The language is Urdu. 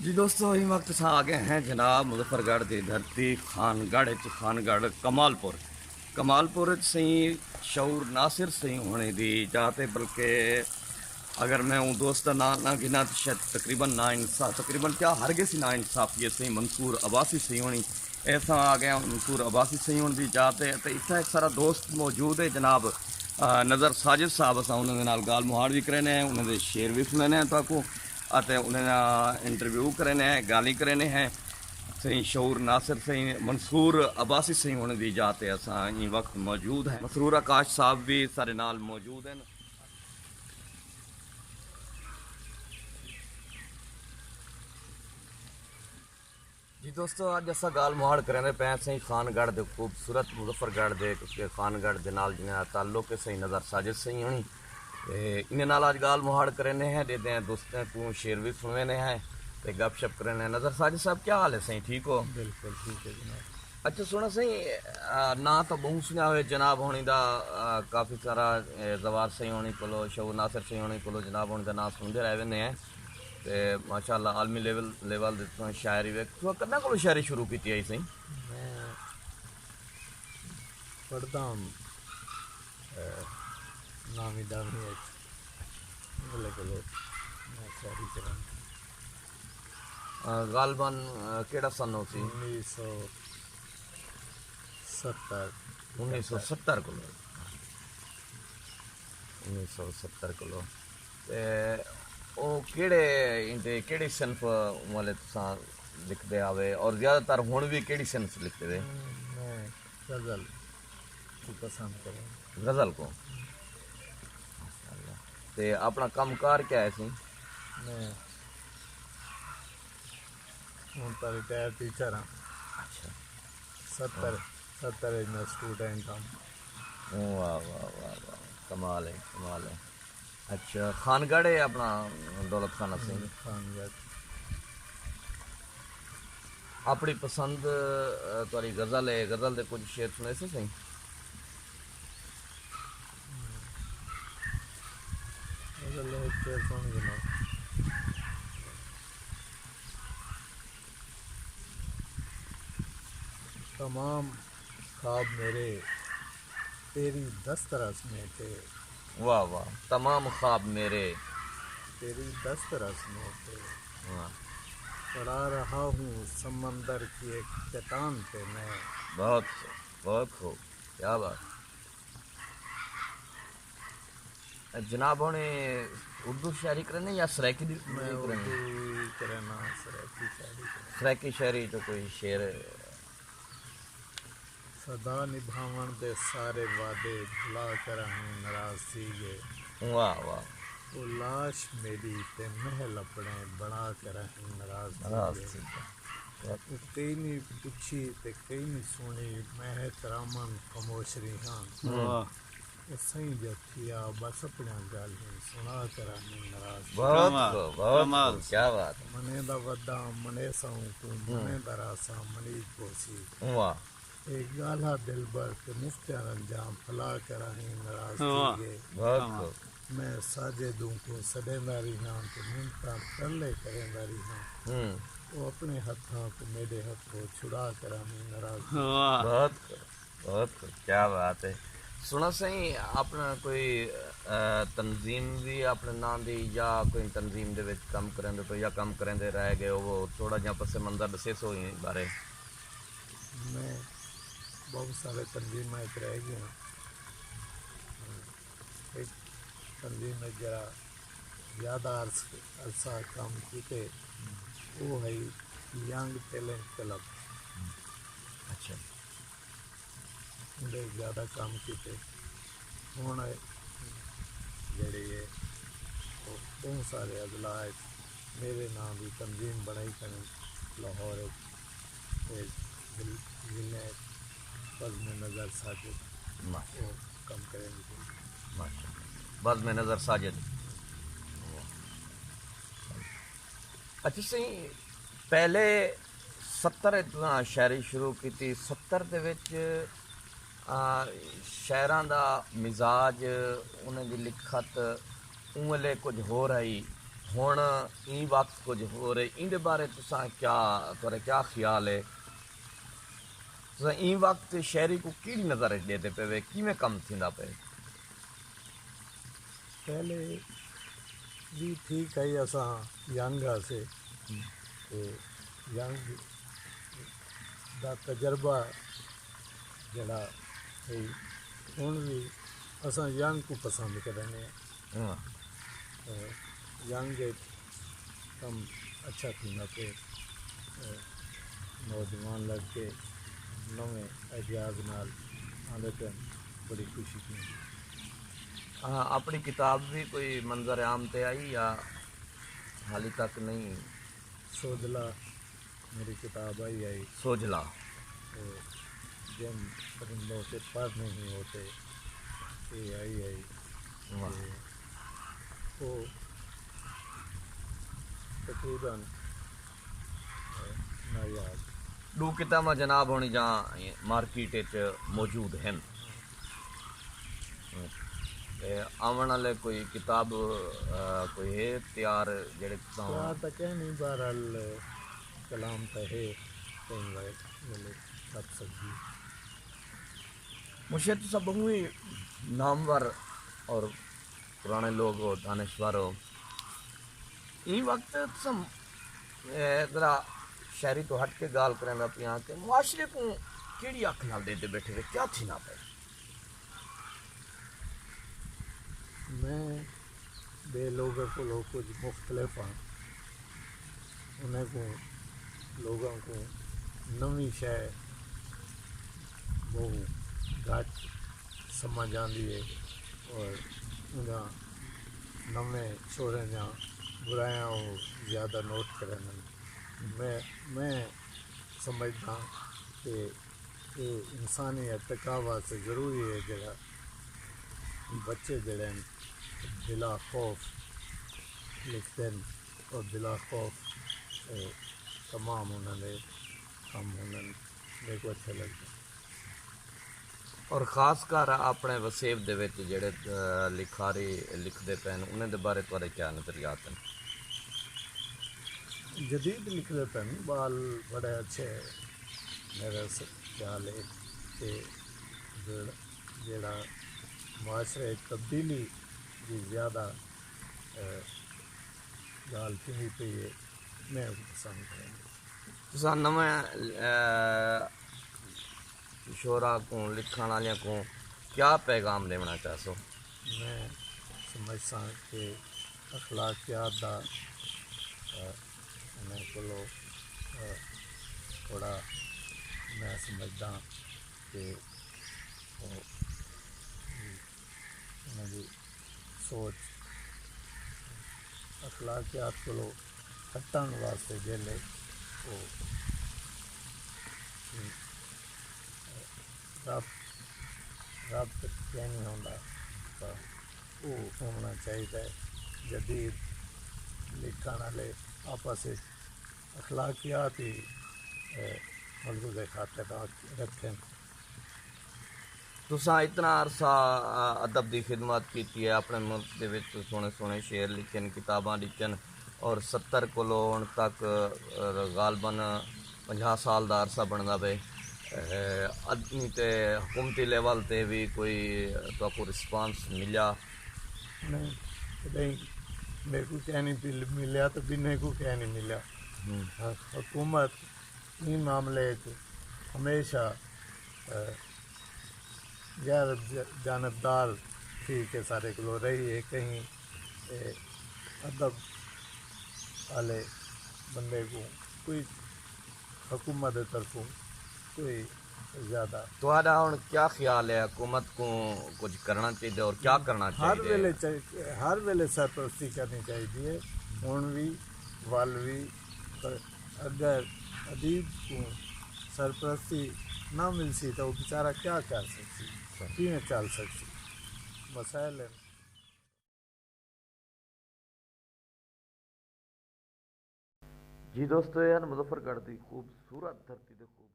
جی دوستو اس وقت سے آ گئے ہیں جناب مظفر گڑھ کی دھرتی خانگڑھ کمال پور سی شعور ناصر سی ہونے دی جاتے بلکہ اگر میں ہوں دوست نہ گنا تو شاید تقریباً کیا ہرگز نا انصافی سی منصور عباسی سی ہونی ایسا آ گیا منصور عباسی سی ہونے دی جاتے تو اتنا ایک سارا دوست موجود ہے جناب نظر ساجد صاحب اصا انہوں نے گال محاڑ بھی کرنے ہیں انہوں نے شعر بھی سننے ہیں تو انہیں انٹرویو کرنے ہیں گالی کرنے ہیں سی شعور ناصر سی منصور عباسی سی ہونے دی جاتے اساں این وقت موجود ہیں مسرور آکاش صاحب بھی سارے نال موجود ہیں جی دوستو اج اسا گال محاڑ کرنے پے سی خانگڑھ دے خوبصورت مظفر گڑھ دے خانگڑھ دے نال جنہاں تعلق ہے سی نظر ساجد سی ہونی انہیں نال آج گال محاڑ کرنے ہیں دے دیں دوستیں کو شعر بھی سننے ہیں تے گپ شپ کرنے ہیں نظر ساجد صاحب کیا حال ہے سی ٹھیک ہو بالکل ٹھیک ہے جناب. اچھا سونا سی نا تو بہت سنیا ہوئے جناب ہونی دا کافی سارا زوار سی ہونی کولو شعور ناصر سی ہونی کولو جناب ہونی دا نام سنتے رہے وینے ہیں تے ماشاءاللہ عالمی لیول دے شاعری ویک تو کنا کولو شاعری شروع کیتی ہے سی میں پڑھتا ہوں نامی دامی بولے کلو میں شاعری کروں غالباً کیڑا سن ہو سی 1970 کولو 1970 کولو تے او کیڑی صنف والے تساں لکھدے آوے اور زیادہ تر ہن بھی کیڑی صنف لکھتے دے میں غزل کو پسند کروں. غزل کو تے اپنا کام کار کیا ہے سی میں ہوں تو ریٹائر ٹیچر ہوں. اچھا 70 میں اسٹوڈنٹ ہوں. واہ واہ واہ واہ کمال ہے کمال ہے. اچھا خانگڑھ ہے اپنا دولت خانہ سی خانگڑھ اپنی پسند تاری غزل ہے غزل دے کچھ شعر سنے سے سی غزل ایک شعر سن گنا. تمام خواب میرے تیری دسترس میں تھے. واہ واہ تمام خواب میرے تیری دسترس میں تھے. واہ پڑھا رہا ہوں سمندر کی ایک چٹان پہ میں. بہت خوب کیا بات. جناب ہونے اردو شاعری کرنے یا سریکی دی میں کرنے اردو کرنا سریکی شاعری کرنا. سریکی شاعری جو کوئی شعر صدا نبھاون دے سارے وعدے بھلا کر ہوں ناراض سی گے. واہ واہ وہ لاش میری تے محل اپنے بنا کر ہوں ناراض سی گے. کئی نہیں پوچھی تے کئی نہیں سنی میں احتراماً خاموش رہاں. سائیں جو کیا بس اپنے گل ہی سنا کر ہوں ناراض. بہت کیا بات منے دا ودا منے ساؤں کو منے دا راسا منی کوسی. واہ ایک گالا دل بر کے مفتیار انجام پھلا کر ہوں ناراض سی گے. بہت خوب میں ساجدوں کو سڈینداری ہاں تو منتا ترلے کرینداری ہاں. وہ اپنے ہاتھوں کو میرے ہاتھوں چھڑا کر ہمیں ناراض. بہت کیا بات ہے. سنا سی اپنا کوئی تنظیم بھی اپنے نام دی یا کوئی تنظیم دے وچ کام کرندے تو یا کام کرندے رہ گئے وہ تھوڑا جہا پس منظر دسے سو بارے میں بہت سارے تنظیمیں رہ گئے ہیں. ایک تنظیم میں جرا زیادہ عرصہ کام کیتے وہ ہے ینگ ٹیلنٹ کلب. اچھا انہیں زیادہ کام کیتے ہوں جڑی ہے وہ بہت سارے اضلاع میرے نام بھی تنظیم بنائی کریں لاہور ضلع بزم نظر ساجد وہ کم کریں گے. بزم نظر ساجد. اچھا سی پہلے 70 شاعری شروع کی تھی 70 دے وچ شاعراں دا مزاج انہیں دی لکھت اوہلے کچھ ہو رہی ہن این وقت کچھ ہو رہے ان دے بارے تساں کیا خیال ہے؟ تساں این وقت شہری کو کیڑی نظر دیتے پے وے کیویں کم تھیندا پے؟ پہلے بھی ٹھیک ہے اساں ینگ سے ینگ دا تجربہ جڑا ہے ہن بھی اساں ینگ کو پسند کرنے ہاں ینگ کم اچھا تھیندا پے نوجوان لڑکے نویں اعجاز نال آندے پے بڑی خوشی تھی۔ ہاں اپنی کتاب بھی کوئی منظر عام تے آئی یا حالی تک نہیں؟ سوجلا میری کتاب آئی سوجلا جن پرندوں کے پر نہیں ہوتے یہ آئی واہ وہ تقریباً نایاب دو کتاباں جناب ہونی جہاں مارکیٹ موجود ہیں آون والے کوئی کتاب کوئی ہے تیار جڑے پیار تک ہے نہیں بہرحال کلام تو ہے کئی ویلے چھپ سکتی مجھے تو سب ہوئی نامور اور پرانے لوگ ہو دانشور ہو این وقت سم ذرا شہری تو ہٹ کے گال کرنا پیا کہ معاشرے کو کیڑی اکھ نال دے بیٹھے ہوئے کیا تھی نہ پے؟ میں بے لوگوں کو کچھ مختلف ہاں انہیں کو لوگوں کو نویں شے بہت گھٹ سمجھ آندی ہے اور انہاں نویں چھوڑے جا برایاں وہ زیادہ نوٹ کریں میں سمجھتا کہ یہ انسانی ارتقاء واسطے ضروری ہے جڑا بچے جڑے ہیں بلا خوف لکھتے ہیں اور بلا خوف تمام انہوں نے کام انہوں میرے کو اچھا لگتا ہے۔ اور خاص کر اپنے وسیب دے وچ جڑے لکھاری لکھدے پین انہیں دے بارے تھوڑے کیا نظریات ہیں؟ جدید لکھتے پہ بال بڑے اچھے میرا خیال ہے کہ جڑا معاشرے تبدیلی کی زیادہ گال تھی پی ہے میں پسند کریں گا۔ تساں نویں شعرا کو لکھن والے کو کیا پیغام دینا چاہسو؟ میں سمجھتا کہ اخلاقیات دا انہیں کو تھوڑا میں سمجھتا کہ انہیں کی سوچ اخلاقیات کو ہٹن واسطے جیلے وہ رب کیا نہیں ہوتا وہ ہونا چاہیے جدید لکھن والے آپس اخلاقیات ہی ملک کے خاطر رکھیں۔ تساں اتنا عرصہ ادب دی خدمت کیتی ہے اپنے ملک دے وچ سونے سونے شعر لکھن کتاباں لکھن اور 70 کولو ہن تک غالباً 50 سال دا عرصہ بندا پے ادنی تے حکومتی لیول تے بھی کوئی تو کو رسپانس ملیا؟ نہیں میرے کو کیا نہیں ملیا تو بنے کو کیا نہیں ملیا۔ حکومت ان معاملے ہمیشہ غیر جانبدار تھی کہ سارے کو رہی ہے کہیں ادب والے بندے کو کوئی حکومت طرفوں کوئی زیادہ تہاڈا ہن کیا خیال ہے حکومت کو کچھ کرنا چاہیے اور کیا کرنا چاہیے؟ ہر ویلے سرپرستی کرنی چاہیے ہن بھی ول بھی پر اگر ادیب کو سرپرستی نہ مل سی تو وہ بیچارہ کیا کر سکتی کیوں چل سکتی مسائل ہیں۔ جی دوستو یار مظفر گڑھ دی خوبصورت دھرتی دے خوب